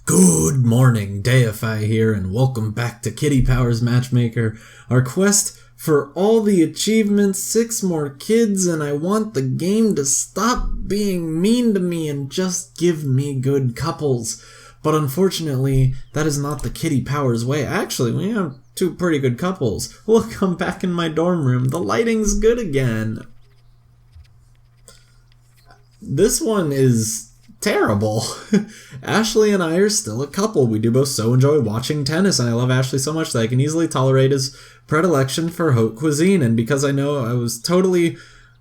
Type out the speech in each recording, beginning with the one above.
Good morning, Deify here, and welcome back to Kitty Powers Matchmaker. Our quest for all the achievements, 6 more kids, and I want the game to stop being mean to me and just give me good couples. But unfortunately, that is not the Kitty Powers way. Actually, we have 2 pretty good couples. Look, I'm back in my dorm room. The lighting's good again. This one is terrible. Ashley and I are still a couple. We do both so enjoy watching tennis, and I love Ashley so much that I can easily tolerate his predilection for haute cuisine. And because I was totally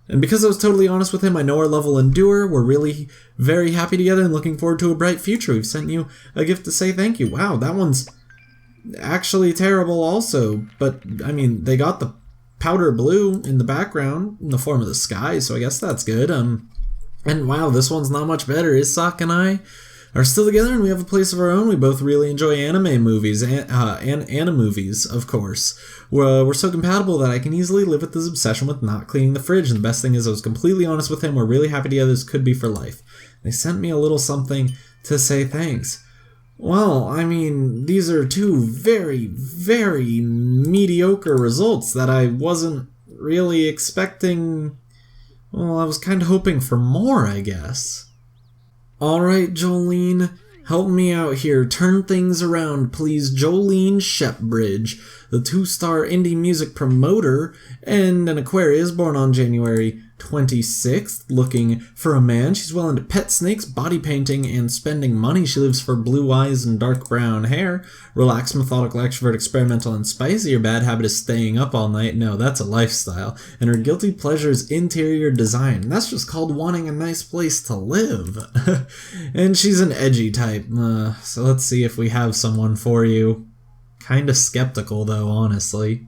honest with him, I know our love will endure. We're really very happy together and looking forward to a bright future. We've sent you a gift to say thank you. Wow, that one's actually terrible also. But, I mean, they got the powder blue in the background in the form of the sky, so I guess that's good. And wow, this one's not much better. Isak and I are still together and we have a place of our own. We both really enjoy anime movies, and anime movies, of course. We're so compatible that I can easily live with this obsession with not cleaning the fridge. And the best thing is I was completely honest with him. We're really happy together. This could be for life. They sent me a little something to say thanks. Well, I mean, these are 2 very, very mediocre results that I wasn't really expecting. Well, I was kind of hoping for more, I guess. Alright, Jolene, help me out here. Turn things around, please. Jolene Shepbridge, the 2-star indie music promoter and an Aquarius born on January 26th, looking for a man. She's well into pet snakes, body painting, and spending money. She lives for blue eyes and dark brown hair. Relaxed, methodical, extrovert, experimental, and spicy. Her bad habit is staying up all night. No, that's a lifestyle. And her guilty pleasure is interior design. That's just called wanting a nice place to live. And she's an edgy type. So let's see if we have someone for you. Kinda skeptical though, honestly.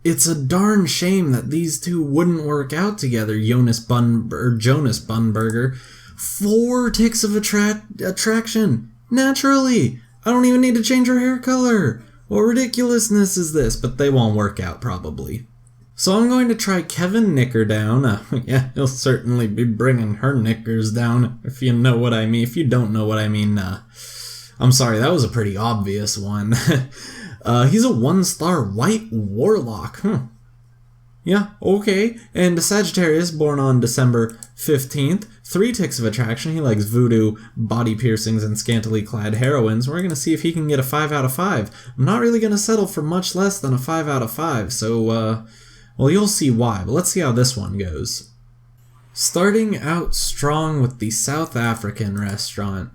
It's a darn shame that these 2 wouldn't work out together, Jonas Bunberger. 4 ticks of attraction. Naturally. I don't even need to change her hair color. What ridiculousness is this? But they won't work out, probably. So I'm going to try Kevin Knicker down. Yeah, he'll certainly be bringing her knickers down, if you know what I mean. If you don't know what I mean, I'm sorry, that was a pretty obvious one. He's a 1-star white warlock. Yeah, okay. And a Sagittarius born on December 15th. 3 ticks of attraction. He likes voodoo, body piercings, and scantily clad heroines. We're going to see if he can get a 5 out of 5. I'm not really going to settle for much less than a 5 out of 5, so, well, you'll see why. But let's see how this one goes. Starting out strong with the South African restaurant.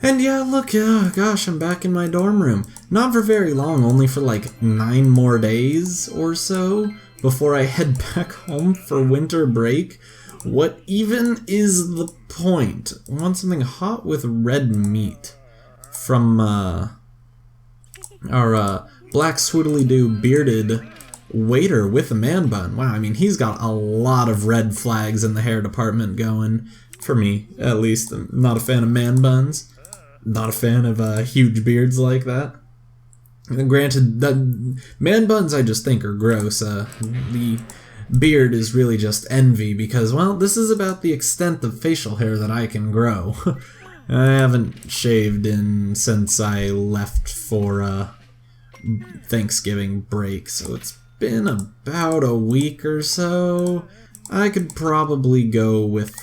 And yeah, look, gosh, I'm back in my dorm room. Not for very long, only for like 9 more days or so before I head back home for winter break. What even is the point? I want something hot with red meat from our black swiddly-doo bearded waiter with a man bun. Wow, I mean, he's got a lot of red flags in the hair department going. For me, at least. I'm not a fan of man buns. Not a fan of huge beards like that. And granted, the man buns I just think are gross. The beard is really just envy because, well, this is about the extent of facial hair that I can grow. I haven't shaved since I left for Thanksgiving break, so it's been about a week or so. I could probably go with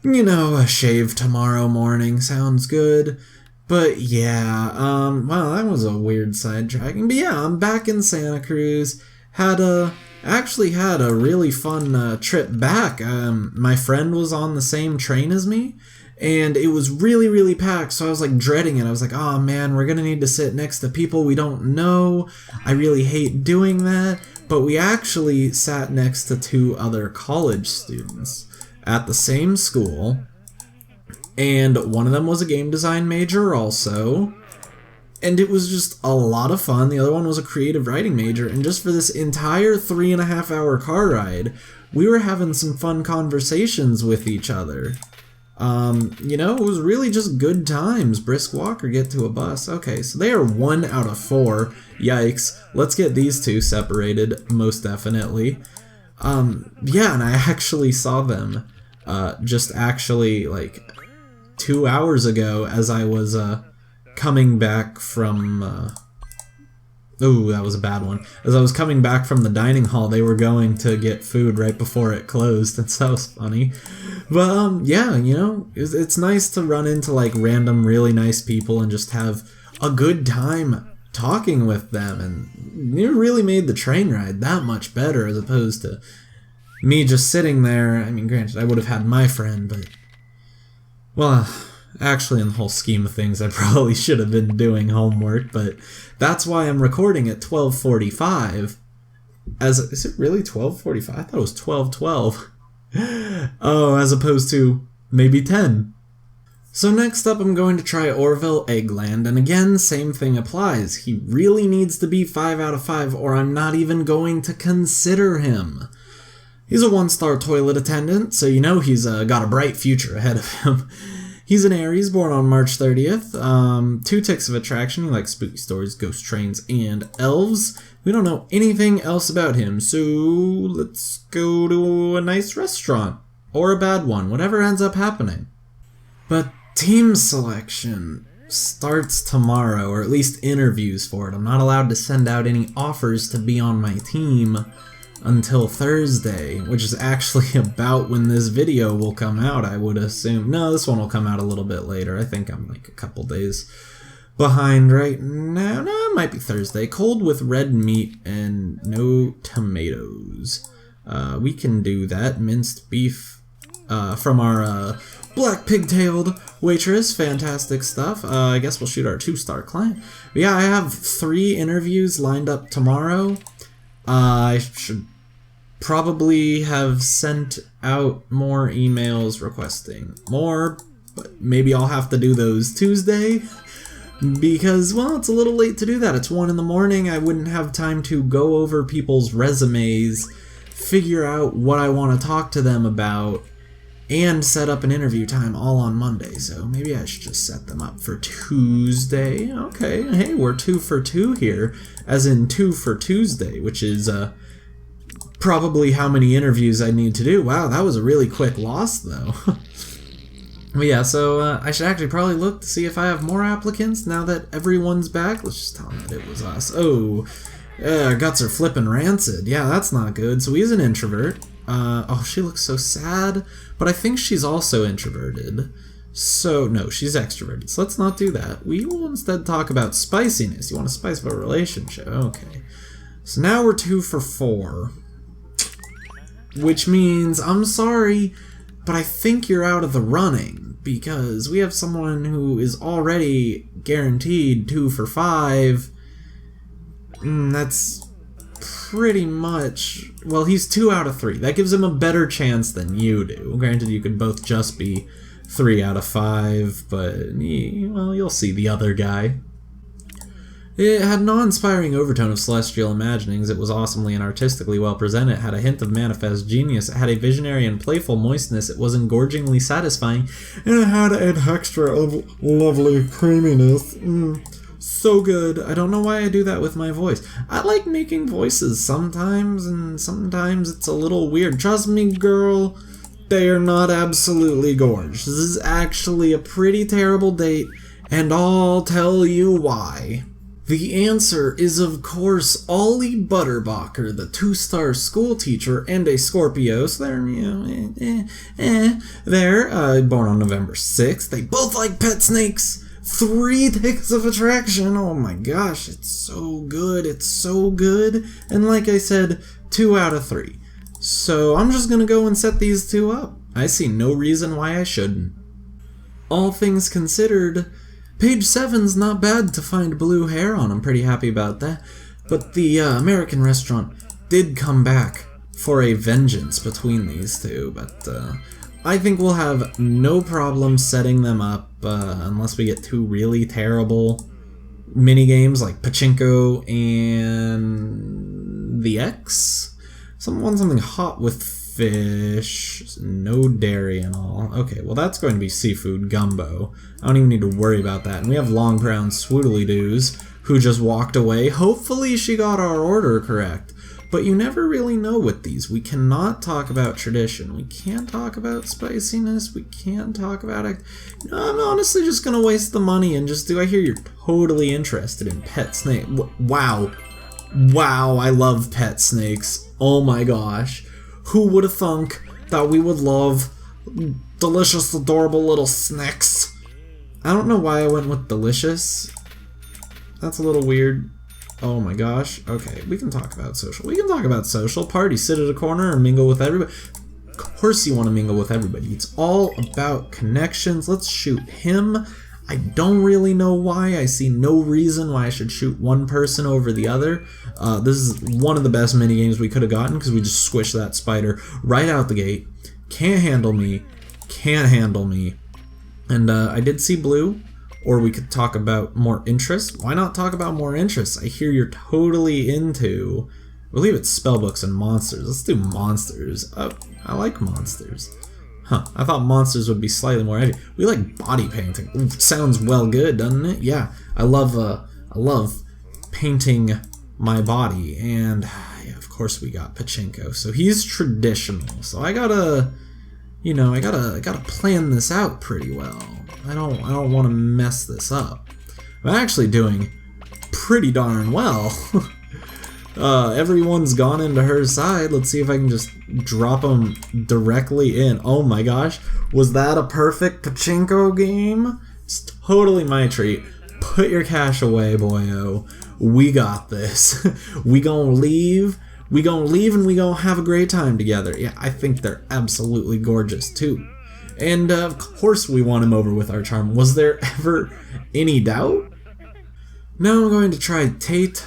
a shave tomorrow morning sounds good. But yeah, well, that was a weird sidetracking. But yeah, I'm back in Santa Cruz. Actually had a really fun trip back. My friend was on the same train as me, and it was really, really packed, so I was like dreading it. I was like, oh man, we're gonna need to sit next to people we don't know. I really hate doing that. But we actually sat next to 2 other college students at the same school, and one of them was a game design major also, and it was just a lot of fun. The other one was a creative writing major, and just for this entire 3.5-hour car ride, we were having some fun conversations with each other. It was really just good times. Brisk walk or get to a bus. Okay, so they are 1 out of 4. Yikes. Let's get these 2 separated, most definitely. Yeah, and I actually saw them just actually, like, 2 hours ago as I was coming back from... oh, that was a bad one. As I was coming back from the dining hall, they were going to get food right before it closed, and so that was funny. But, yeah, you know, it's nice to run into, like, random really nice people and just have a good time talking with them, and it really made the train ride that much better as opposed to me just sitting there. I mean, granted, I would have had my friend, but, well, actually, in the whole scheme of things, I probably should have been doing homework, but that's why I'm recording at 12:45. Is it really 12:45? I thought it was 12:12. Oh, as opposed to maybe 10. So next up, I'm going to try Orville Eggland, and again, same thing applies. He really needs to be 5 out of 5, or I'm not even going to consider him. He's a 1-star toilet attendant, so you know he's got a bright future ahead of him. He's an Aries, born on March 30th. 2 ticks of attraction. He likes spooky stories, ghost trains, and elves. We don't know anything else about him, so let's go to a nice restaurant. Or a bad one, whatever ends up happening. But team selection starts tomorrow, or at least interviews for it. I'm not allowed to send out any offers to be on my team until Thursday, which is actually about when this video will come out, I would assume. No, this one will come out a little bit later. I think I'm like a couple days behind right now. No, it might be Thursday. Cold with red meat and no tomatoes. We can do that. Minced beef from our black pigtailed waitress. Fantastic stuff. I guess we'll shoot our 2-star client. But yeah, I have 3 interviews lined up tomorrow. I should probably have sent out more emails requesting more, but maybe I'll have to do those Tuesday because, well, it's a little late to do that. It's 1 in the morning. I wouldn't have time to go over people's resumes, figure out what I want to talk to them about, and set up an interview time all on Monday. So maybe I should just set them up for Tuesday. Okay, hey, we're 2 for 2 here, as in 2 for Tuesday, which is probably how many interviews I need to do. Wow, that was a really quick loss, though. But yeah, so I should actually probably look to see if I have more applicants now that everyone's back. Let's just tell them that it was us. Oh, guts are flipping rancid. Yeah, that's not good. So he's an introvert. Oh, she looks so sad, but I think she's also introverted. So, no, she's extroverted, so let's not do that. We will instead talk about spiciness. You want to spice up a relationship. Okay. So now we're 2 for 4. Which means, I'm sorry, but I think you're out of the running, because we have someone who is already guaranteed 2 for 5. That's pretty much... Well, he's 2 out of 3. That gives him a better chance than you do. Granted, you could both just be 3 out of 5, but, well, you'll see the other guy. It had an awe-inspiring overtone of celestial imaginings. It was awesomely and artistically well presented. It had a hint of manifest genius. It had a visionary and playful moistness. It was engorgingly satisfying. And it had a texture of lovely creaminess. So good. I don't know why I do that with my voice. I like making voices sometimes, and sometimes it's a little weird. Trust me, girl, they are not absolutely gorgeous. This is actually a pretty terrible date, and I'll tell you why. The answer is, of course, Ollie Butterbacher, the 2-star school teacher and a Scorpio. So they're, you know, they're born on November 6th. They both like pet snakes. 3 ticks of attraction. Oh my gosh, it's so good. It's so good. And like I said, 2 out of 3. So I'm just gonna go and set these 2 up. I see no reason why I shouldn't. All things considered, page 7's not bad to find blue hair on. I'm pretty happy about that. But the American restaurant did come back for a vengeance between these 2. But I think we'll have no problem setting them up unless we get 2 really terrible minigames like Pachinko and the X. Something hot with fish, no dairy and all. Okay, well that's going to be seafood gumbo. I don't even need to worry about that. And we have long brown swoodly doos who just walked away. Hopefully she got our order correct. But you never really know with these. We cannot talk about tradition. We can't talk about spiciness. We can't talk about it. No, I'm honestly just going to waste the money and just do. I hear you're totally interested in pet snake. Wow. Wow, I love pet snakes. Oh my gosh. Who would have thunk that we would love delicious, adorable little snacks? I don't know why I went with delicious. That's a little weird. Oh my gosh. Okay, we can talk about social. We can talk about social. Party, sit at a corner and mingle with everybody. Of course you want to mingle with everybody. It's all about connections. Let's shoot him. I don't really know why. I see no reason why I should shoot one person over the other. This is one of the best minigames we could have gotten because we just squished that spider right out the gate. Can't handle me. Can't handle me. And I did see blue, or we could talk about more interests. Why not talk about more interests? I hear you're totally into, I believe it's spellbooks and monsters. Let's do monsters. I like monsters. Huh, I thought monsters would be slightly more edgy. We like body painting. Ooh, sounds well good, doesn't it? Yeah, I love painting my body, and yeah, of course we got Pachinko. So he's traditional. So I gotta, you know, I gotta plan this out pretty well. I don't want to mess this up. I'm actually doing pretty darn well. Everyone's gone into her side. Let's see if I can just drop them directly in. Oh my gosh, was that a perfect Pachinko game? It's totally my treat. Put your cash away, boyo. We got this. We gonna leave. We gonna leave and we gonna have a great time together. Yeah, I think they're absolutely gorgeous too. And of course we want him over with our charm. Was there ever any doubt? Now I'm going to try Tate.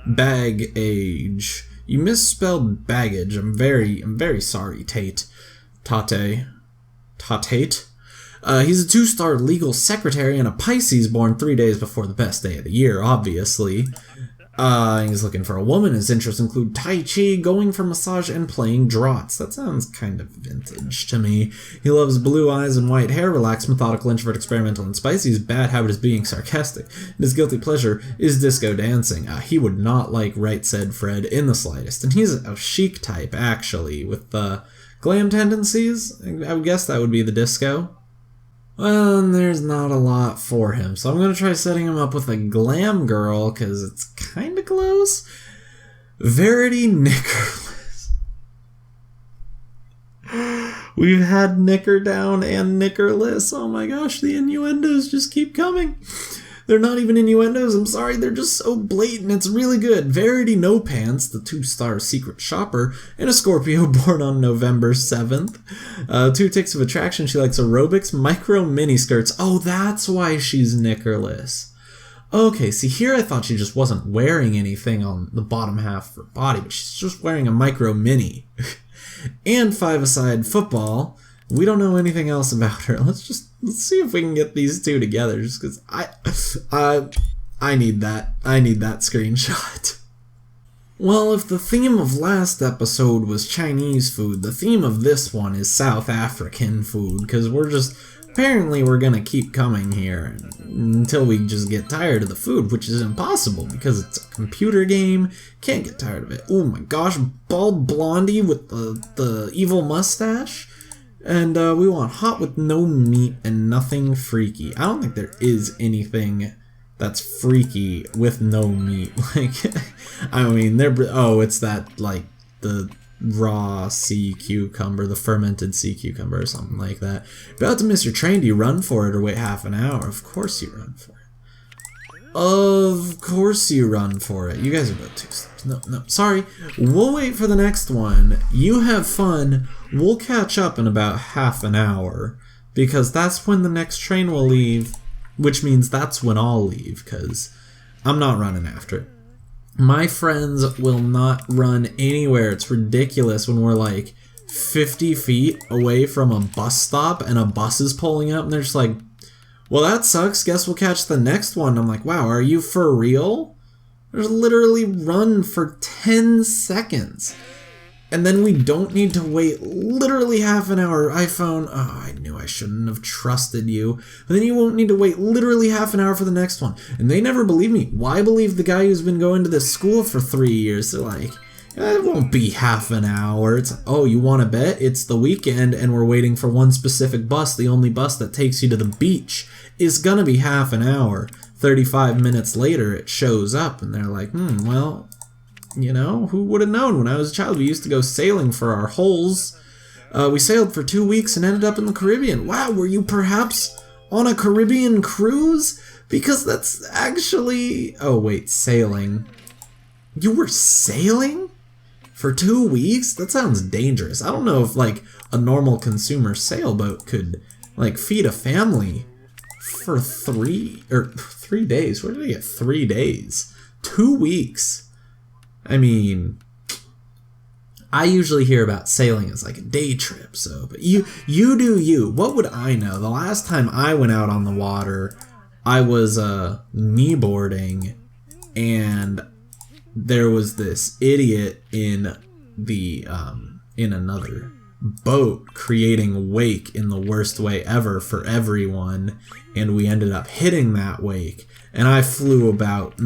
Baggage. You misspelled baggage. I'm very sorry, Tate. Tate. He's a 2-star legal secretary and a Pisces born 3 days before the best day of the year, obviously. He's looking for a woman. His interests include Tai Chi, going for massage, and playing draughts. That sounds kind of vintage to me. He loves blue eyes and white hair, relaxed, methodical, introvert, experimental, and spicy. His bad habit is being sarcastic. And his guilty pleasure is disco dancing. He would not like Right Said Fred in the slightest. And he's a chic type, actually, with glam tendencies. I would guess that would be the disco. Well, there's not a lot for him, so I'm going to try setting him up with a glam girl, because it's kind of close. Verity Knickerless. We've had Knicker down and Knickerless. Oh my gosh, the innuendos just keep coming. They're not even innuendos, I'm sorry, they're just so blatant, it's really good. Verity No Pants, the 2-star secret shopper, and a Scorpio born on November 7th. 2 ticks of attraction, she likes aerobics, micro miniskirts. Oh, that's why she's Knickerless. Okay, see here I thought she just wasn't wearing anything on the bottom half of her body, but she's just wearing a micro mini. And 5-a-side football. We don't know anything else about her. Let's see if we can get these two together, just because I need that. I need that screenshot. Well, if the theme of last episode was Chinese food, the theme of this one is South African food, because apparently we're gonna keep coming here until we just get tired of the food, which is impossible because it's a computer game. Can't get tired of it. Oh my gosh, bald blondie with the evil mustache. And we want hot with no meat and nothing freaky. I don't think there is anything that's freaky with no meat. Like, I mean, it's that, like, the raw sea cucumber, the fermented sea cucumber or something like that. About to miss your train, do you run for it or wait half an hour? Of course you run for it. Of course you run for it. You guys are about 2 steps. No, sorry. We'll wait for the next one. You have fun. We'll catch up in about half an hour, because that's when the next train will leave, which means that's when I'll leave, because I'm not running after it. My friends will not run anywhere. It's ridiculous when we're like 50 feet away from a bus stop and a bus is pulling up and they're just like, well, that sucks. Guess we'll catch the next one. I'm like, wow, are you for real? There's literally run for 10 seconds. And then we don't need to wait literally half an hour. iPhone, oh, I knew I shouldn't have trusted you. But then you won't need to wait literally half an hour for the next one. And they never believe me. Why believe the guy who's been going to this school for 3 years? They're like, it won't be half an hour. It's, oh, you want to bet? It's the weekend and we're waiting for one specific bus. The only bus that takes you to the beach is going to be half an hour. 35 minutes later, it shows up and they're like, well, you know, who would have known? When I was a child, we used to go sailing for our holes. We sailed for 2 weeks and ended up in the Caribbean. Wow, were you perhaps on a Caribbean cruise? Because that's actually... Oh, wait, sailing. You were sailing? For 2 weeks? That sounds dangerous. I don't know if, like, a normal consumer sailboat could, like, feed a family for 3 days. Where did I get 3 days? 2 weeks. I mean, I usually hear about sailing as, like, a day trip, so, but you do you. What would I know? The last time I went out on the water, I was, kneeboarding, and there was this idiot in the in another boat creating wake in the worst way ever for everyone, and we ended up hitting that wake, and I flew about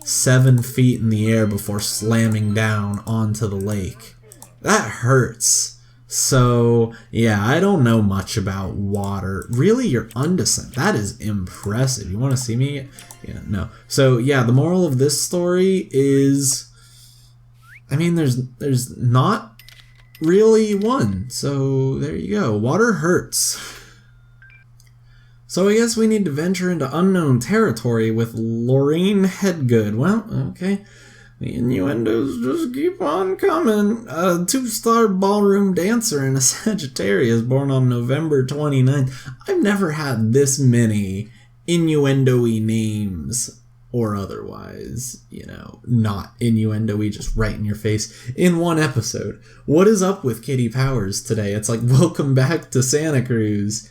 7 feet in the air before slamming down onto the lake. That hurts. So yeah, I don't know much about water. Really, you're undescent. That is impressive. You want to see me? Yeah, no. So yeah, the moral of this story is, I mean, there's not really one. So there you go. Water hurts. So I guess we need to venture into unknown territory with Lorraine Headgood. Well, okay. The innuendos just keep on coming. A 2-star ballroom dancer and a Sagittarius born on November 29th. I've never had this many innuendo-y names, or otherwise, you know, not innuendo-y, just right in your face, in one episode. What is up with Kitty Powers today? It's like, welcome back to Santa Cruz.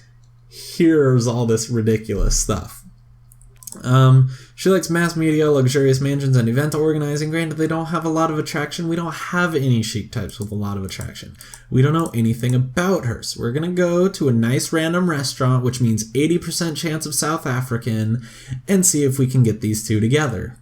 Here's all this ridiculous stuff. She likes mass media, luxurious mansions, and event organizing. Granted, they don't have a lot of attraction. We don't have any chic types with a lot of attraction. We don't know anything about her. So we're going to go to a nice random restaurant, which means 80% chance of South African, and see if we can get these two together.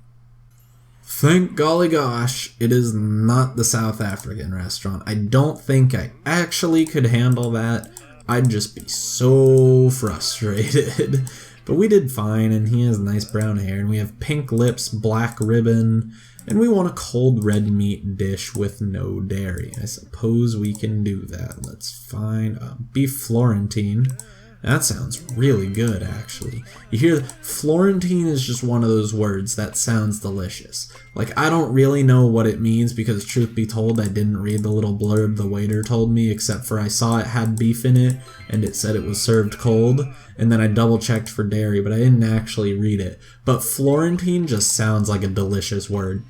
Thank golly gosh, it is not the South African restaurant. I don't think I actually could handle that. I'd just be so frustrated. But we did fine, and he has nice brown hair, and we have pink lips, black ribbon, and we want a cold red meat dish with no dairy. I suppose we can do that. Let's find beef Florentine. That sounds really good, actually. You hear, Florentine is just one of those words that sounds delicious. Like, I don't really know what it means because, truth be told, I didn't read the little blurb the waiter told me, except for I saw it had beef in it, and it said it was served cold, and then I double-checked for dairy, but I didn't actually read it. But Florentine just sounds like a delicious word.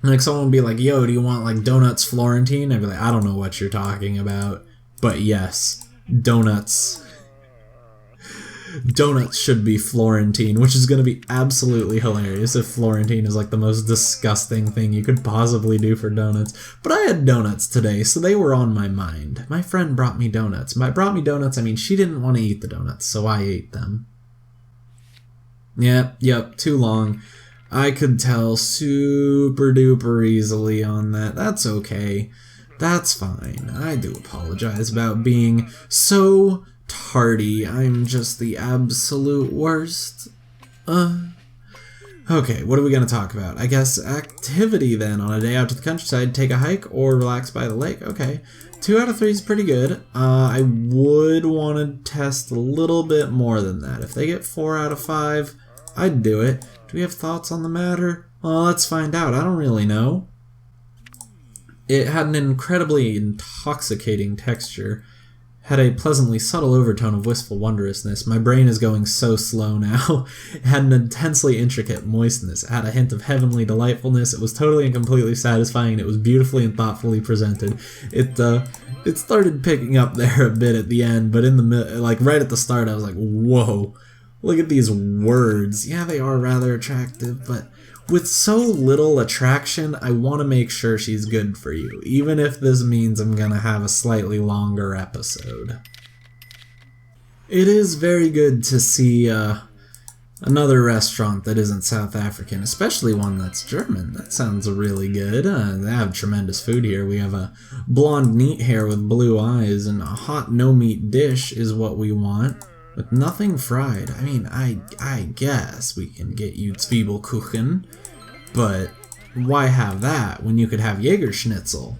Like, someone would be like, yo, do you want, like, donuts Florentine? I'd be like, I don't know what you're talking about. But yes, donuts. Donuts should be Florentine, which is going to be absolutely hilarious if Florentine is like the most disgusting thing you could possibly do for donuts. But I had donuts today, so they were on my mind. My friend brought me donuts. By brought me donuts, I mean she didn't want to eat the donuts, so I ate them. Yep, too long. I could tell super duper easily on that. That's okay. That's fine. I do apologize about being so tardy. I'm just the absolute worst. Okay, what are we going to talk about? I guess activity then. On a day out to the countryside, take a hike or relax by the lake. Okay, 2 out of 3 is pretty good. I would want to test a little bit more than that. If they get 4 out of 5, I'd do it. Do we have thoughts on the matter? Well, let's find out. I don't really know. It had an incredibly intoxicating texture. Had a pleasantly subtle overtone of wistful wondrousness. My brain is going so slow now. It had an intensely intricate moistness. It had a hint of heavenly delightfulness. It was totally and completely satisfying, and it was beautifully and thoughtfully presented. It started picking up there a bit at the end, but in the like right at the start, I was like, whoa, look at these words. Yeah, they are rather attractive, but With so little attraction, I want to make sure she's good for you, even if this means I'm gonna have a slightly longer episode. It is very good to see another restaurant that isn't South African, especially one that's German. That sounds really good. They have tremendous food here. We have a blonde neat hair with blue eyes, and a hot no-meat dish is what we want, with nothing fried. I mean, I guess we can get you Zwiebelkuchen, but why have that when you could have Jägerschnitzel?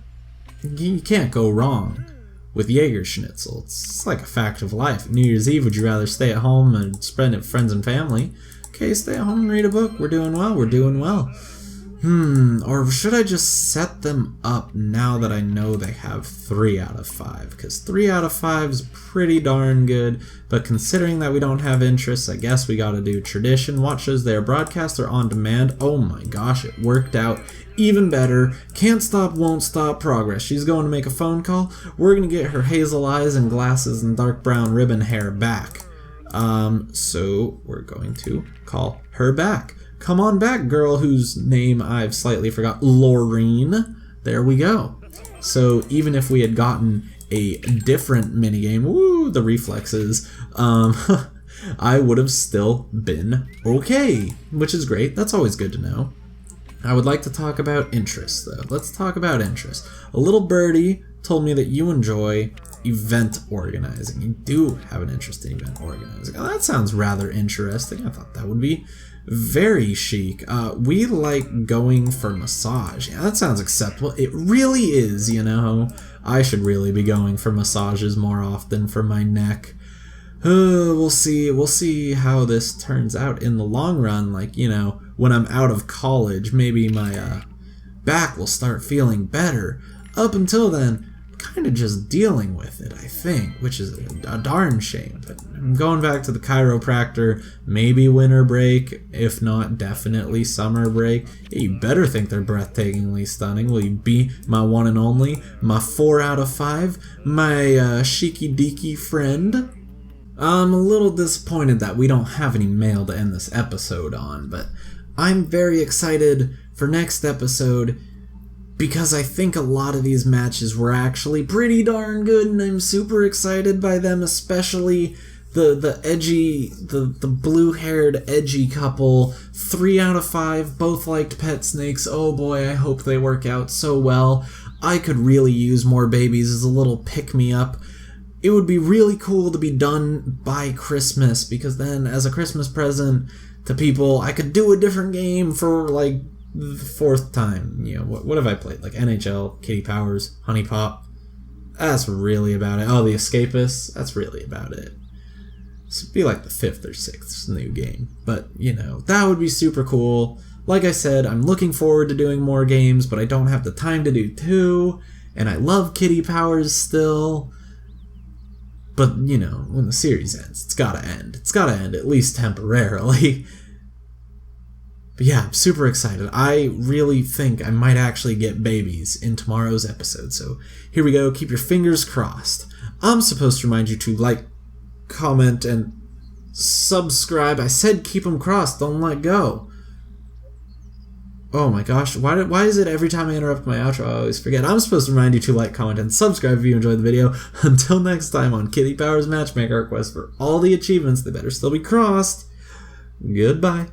You can't go wrong with Jägerschnitzel. It's like a fact of life. New Year's Eve, would you rather stay at home and spend it with friends and family? Okay, stay at home and read a book. We're doing well, we're doing well. Or should I just set them up now that I know they have 3 out of 5? Because 3 out of 5 is pretty darn good, but considering that we don't have interests, I guess we gotta do tradition. Watch shows they are broadcast or on demand. Oh my gosh, it worked out even better. Can't stop, won't stop progress. She's going to make a phone call. We're gonna get her hazel eyes and glasses and dark brown ribbon hair back. So we're going to call her back. Come on back, girl whose name I've slightly forgot. Laureen. There we go. So even if we had gotten a different minigame, woo, the reflexes, I would have still been okay, which is great. That's always good to know. I would like to talk about interests, though. Let's talk about interests. A little birdie told me that you enjoy event organizing. You do have an interest in event organizing. Oh, that sounds rather interesting. I thought that would be very chic. We like going for massage. Yeah, that sounds acceptable. It really is, you know. I should really be going for massages more often for my neck. We'll see how this turns out in the long run. Like, you know, when I'm out of college, maybe my back will start feeling better. Up until then, kind of just dealing with it, I think, which is a darn shame. But I'm going back to the chiropractor, maybe winter break, if not definitely summer break. Yeah, you better think they're breathtakingly stunning. Will you be my one and only, my 4 out of 5, my cheeky deeky friend? I'm a little disappointed that we don't have any mail to end this episode on, but I'm very excited for next episode, because I think a lot of these matches were actually pretty darn good, and I'm super excited by them, especially the edgy, the blue-haired edgy couple. 3 out of 5, both liked pet snakes. Oh boy, I hope they work out so well. I could really use more babies as a little pick-me-up. It would be really cool to be done by Christmas, because then as a Christmas present to people, I could do a different game for like the 4th time. You know, what have I played? Like NHL, Kitty Powers, Honey Pop. That's really about it. Oh, The Escapists. That's really about it. This would be like the 5th or 6th new game. But, you know, that would be super cool. Like I said, I'm looking forward to doing more games, but I don't have the time to do 2. And I love Kitty Powers still. But, you know, when the series ends, it's gotta end. It's gotta end, at least temporarily. But yeah, I'm super excited. I really think I might actually get babies in tomorrow's episode. So here we go. Keep your fingers crossed. I'm supposed to remind you to like, comment, and subscribe. I said keep them crossed. Don't let go. Oh my gosh. Why is it every time I interrupt my outro, I always forget? I'm supposed to remind you to like, comment, and subscribe if you enjoyed the video. Until next time on Kitty Powers Matchmaker, quest for all the achievements, they better still be crossed. Goodbye.